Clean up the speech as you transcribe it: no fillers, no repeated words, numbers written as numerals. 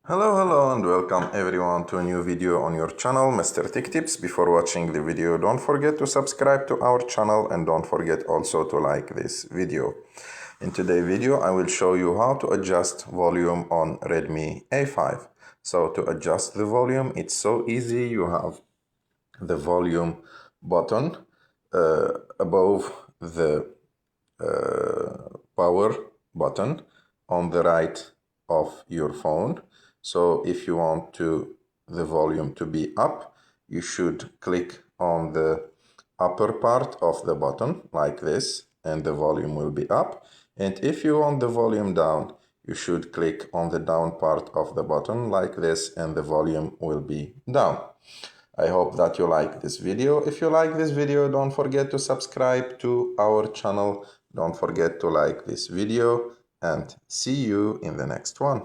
Hello and welcome everyone to a new video on your channel, Mr. Tech Tips. Before watching the video, don't forget to subscribe to our channel and don't forget also to like this video. In today's video, I will show you how to adjust volume on Redmi A5. So to adjust the volume, it's so easy. You have the volume button above the power button on the right of your phone. So if you want the volume to be up, you should click on the upper part of the button like this, and the volume will be up. And if you want the volume down, you should click on the down part of the button like this, and the volume will be down. I hope that you like this video. If you like this video, don't forget to subscribe to our channel. Don't forget to like this video and see you in the next one.